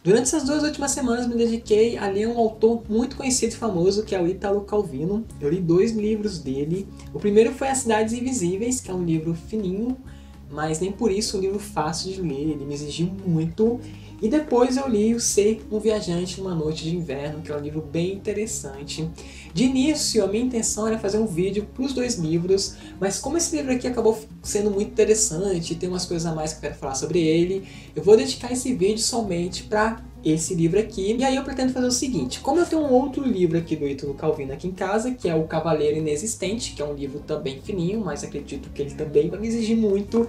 Durante essas 2 últimas semanas me dediquei a ler um autor muito conhecido e famoso, que é o Ítalo Calvino. Eu li 2 livros dele. O primeiro foi As Cidades Invisíveis, que é um livro fininho, mas nem por isso um livro fácil de ler, ele me exigiu muito. E depois eu li o Ser um Viajante numa Noite de Inverno, que é um livro bem interessante. De início, a minha intenção era fazer um vídeo para os 2 livros, mas como esse livro aqui acabou sendo muito interessante e tem umas coisas a mais que eu quero falar sobre ele, eu vou dedicar esse vídeo somente para esse livro aqui. E aí eu pretendo fazer o seguinte: como eu tenho um outro livro aqui do Ítalo Calvino aqui em casa, que é O Cavaleiro Inexistente, que é um livro também fininho, mas acredito que ele também vai me exigir muito.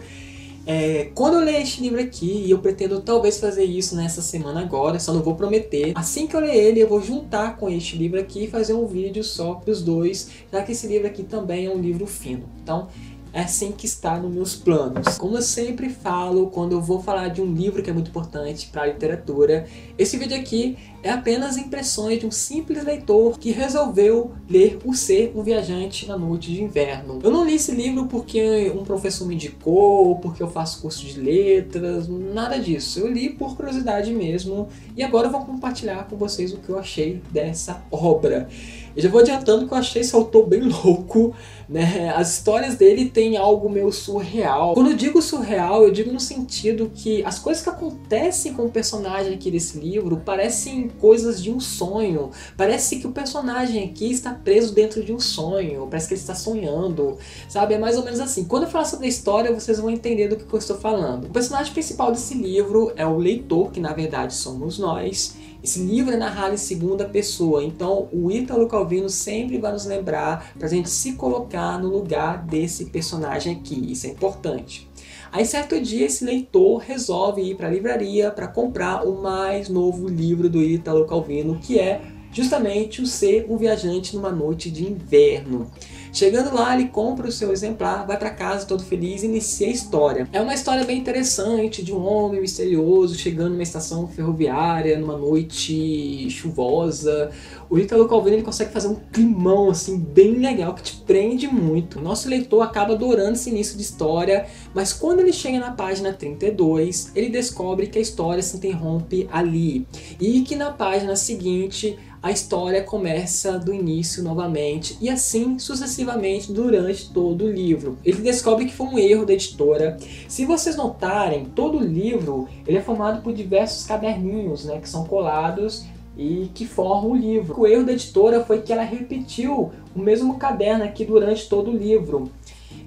Quando eu ler este livro aqui, e eu pretendo talvez fazer isso nessa semana agora, só não vou prometer, assim que eu ler ele eu vou juntar com este livro aqui e fazer um vídeo só para os 2, já que esse livro aqui também é um livro fino. Então é assim que está nos meus planos. Como eu sempre falo quando eu vou falar de um livro que é muito importante para a literatura, esse vídeo aqui é apenas impressões de um simples leitor que resolveu ler O Ser um Viajante na Noite de Inverno. Eu não li esse livro porque um professor me indicou, porque eu faço curso de letras, nada disso. Eu li por curiosidade mesmo e agora eu vou compartilhar com vocês o que eu achei dessa obra. Eu já vou adiantando que eu achei esse autor bem louco, né? As histórias dele têm algo meio surreal. Quando eu digo surreal, eu digo no sentido que as coisas que acontecem com o personagem aqui desse livro parecem coisas de um sonho. Parece que o personagem aqui está preso dentro de um sonho, parece que ele está sonhando, sabe? É mais ou menos assim. Quando eu falar sobre a história, vocês vão entender do que eu estou falando. O personagem principal desse livro é o leitor, que na verdade somos nós. Esse livro é narrado em segunda pessoa, então o Ítalo Calvino sempre vai nos lembrar para a gente se colocar no lugar desse personagem aqui, isso é importante. Aí certo dia esse leitor resolve ir para a livraria para comprar o mais novo livro do Ítalo Calvino, que é justamente O Ser um Viajante numa Noite de Inverno. Chegando lá, ele compra o seu exemplar, vai para casa todo feliz e inicia a história. É uma história bem interessante de um homem misterioso chegando numa estação ferroviária numa noite chuvosa. O Ítalo Calvino ele consegue fazer um climão assim bem legal que te prende muito. O nosso leitor acaba adorando esse início de história, mas quando ele chega na página 32, ele descobre que a história se interrompe ali e que na página seguinte a história começa do início novamente e assim sucessivamente durante todo o livro. Ele descobre que foi um erro da editora. Se vocês notarem, todo o livro ele é formado por diversos caderninhos, né, que são colados e que formam o livro. O erro da editora foi que ela repetiu o mesmo caderno aqui durante todo o livro.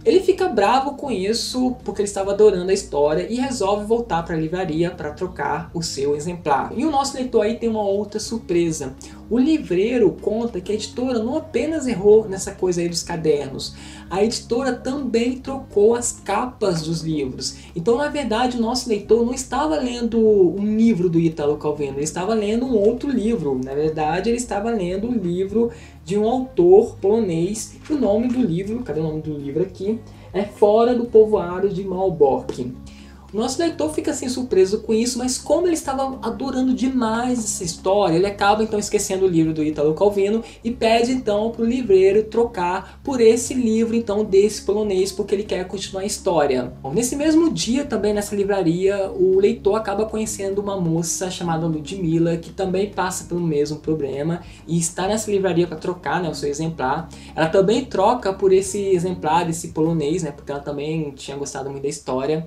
Ele fica bravo com isso porque ele estava adorando a história e resolve voltar para a livraria para trocar o seu exemplar. E o nosso leitor aí tem uma outra surpresa. O livreiro conta que a editora não apenas errou nessa coisa aí dos cadernos, a editora também trocou as capas dos livros. Então na verdade o nosso leitor não estava lendo um livro do Ítalo Calvino, ele estava lendo um outro livro. Na verdade ele estava lendo o livro de um autor polonês. E o nome do livro, cadê o nome do livro aqui? É Fora do Povoado de Malbork. O nosso leitor fica assim surpreso com isso, mas como ele estava adorando demais essa história, ele acaba então esquecendo o livro do Ítalo Calvino e pede então para o livreiro trocar por esse livro então desse polonês, porque ele quer continuar a história. Bom, nesse mesmo dia também nessa livraria, o leitor acaba conhecendo uma moça chamada Ludmila, que também passa pelo mesmo problema e está nessa livraria para trocar, né, o seu exemplar. Ela também troca por esse exemplar desse polonês, né, porque ela também tinha gostado muito da história.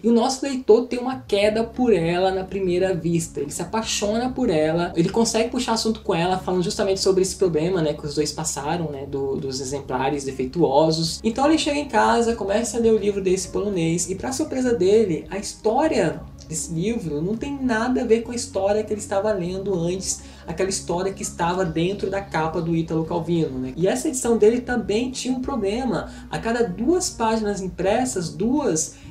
E o nosso leitor tem uma queda por ela na primeira vista, ele se apaixona por ela, ele consegue puxar assunto com ela falando justamente sobre esse problema, né, que os dois passaram, né, dos exemplares defeituosos. Então ele chega em casa, começa a ler o livro desse polonês e para surpresa dele, a história desse livro não tem nada a ver com a história que ele estava lendo antes, aquela história que estava dentro da capa do Ítalo Calvino, né? E essa edição dele também tinha um problema, a cada 2 páginas impressas, 2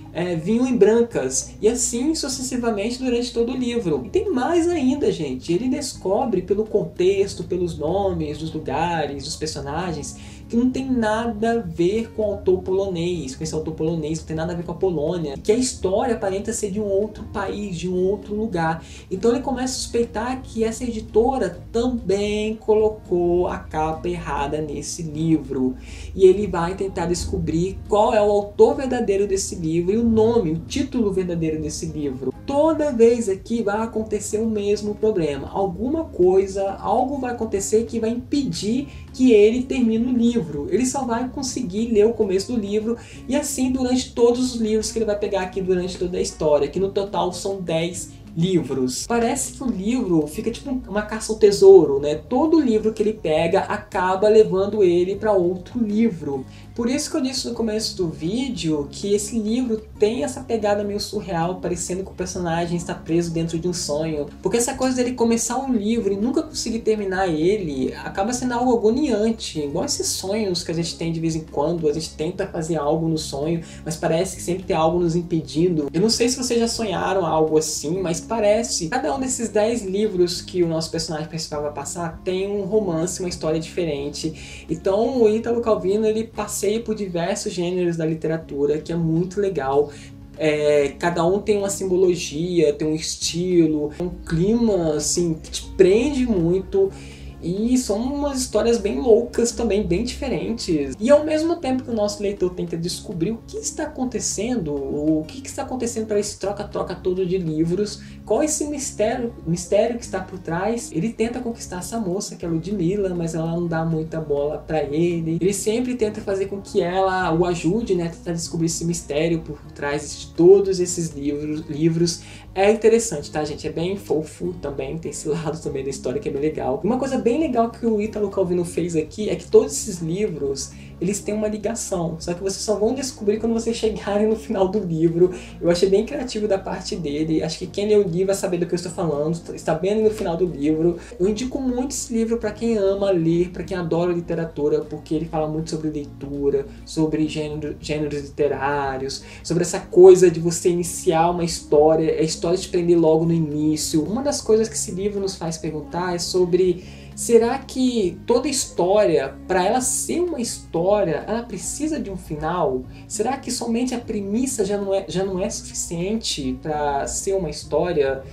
vinham em brancas, e assim sucessivamente durante todo o livro. E tem mais ainda, gente, ele descobre pelo contexto, pelos nomes, dos lugares, dos personagens, que não tem nada a ver com o autor polonês, com esse autor polonês, não tem nada a ver com a Polônia, que a história aparenta ser de um outro país, de um outro lugar. Então ele começa a suspeitar que essa editora também colocou a capa errada nesse livro. E ele vai tentar descobrir qual é o autor verdadeiro desse livro e o nome, o título verdadeiro desse livro. toda vez aqui vai acontecer o mesmo problema. Alguma coisa, algo vai acontecer que vai impedir que ele termine o livro. Ele só vai conseguir ler o começo do livro, e assim durante todos os livros que ele vai pegar aqui durante toda a história, que no total são 10 livros. Parece que o livro fica tipo uma caça ao tesouro, né? Todo livro que ele pega acaba levando ele para outro livro. Por isso que eu disse no começo do vídeo que esse livro tem essa pegada meio surreal, parecendo que o personagem está preso dentro de um sonho. Porque essa coisa dele começar um livro e nunca conseguir terminar ele, acaba sendo algo agoniante. Igual esses sonhos que a gente tem de vez em quando, a gente tenta fazer algo no sonho, mas parece que sempre tem algo nos impedindo. Eu não sei se vocês já sonharam algo assim, mas parece. Cada um desses 10 livros que o nosso personagem principal vai passar tem um romance, uma história diferente. Então o Ítalo Calvino, ele passeia por diversos gêneros da literatura, que é muito legal. Cada um tem uma simbologia, tem um estilo, um clima assim que te prende muito. E são umas histórias bem loucas também, bem diferentes. E ao mesmo tempo que o nosso leitor tenta descobrir o que está acontecendo, o que está acontecendo para esse troca-troca todo de livros, qual é esse mistério que está por trás. Ele tenta conquistar essa moça, que é a Ludmilla, mas ela não dá muita bola para ele. Ele sempre tenta fazer com que ela o ajude, né, a tentar descobrir esse mistério por trás de todos esses livros. É interessante, tá, gente? É bem fofo também, tem esse lado também da história que é bem legal. Uma coisa bem legal que o Ítalo Calvino fez aqui é que todos esses livros, eles têm uma ligação, só que vocês só vão descobrir quando vocês chegarem no final do livro. Eu achei bem criativo da parte dele, acho que quem lê o livro vai saber do que eu estou falando, está bem no final do livro. Eu indico muito esse livro para quem ama ler, para quem adora literatura, porque ele fala muito sobre leitura, sobre gêneros literários, sobre essa coisa de você iniciar uma história, a história te prender logo no início. Uma das coisas que esse livro nos faz perguntar é sobre: será que toda história, para ela ser uma história, ela precisa de um final? Será que somente a premissa já não é suficiente para ser uma história?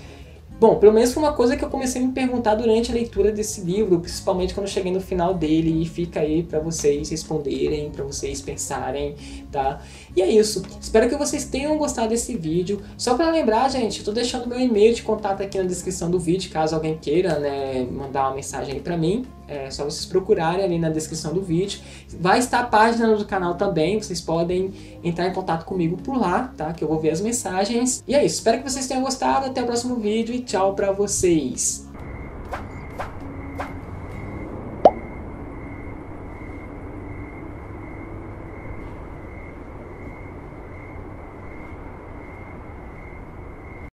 Bom, pelo menos foi uma coisa que eu comecei a me perguntar durante a leitura desse livro, principalmente quando eu cheguei no final dele, e fica aí para vocês responderem, para vocês pensarem, tá? E é isso. Espero que vocês tenham gostado desse vídeo. Só para lembrar, gente, eu tô deixando meu e-mail de contato aqui na descrição do vídeo, caso alguém queira, né, mandar uma mensagem aí para mim. É só vocês procurarem ali na descrição do vídeo. Vai estar a página do canal também, vocês podem entrar em contato comigo por lá, tá? Que eu vou ver as mensagens. E é isso, espero que vocês tenham gostado, até o próximo vídeo e tchau pra vocês!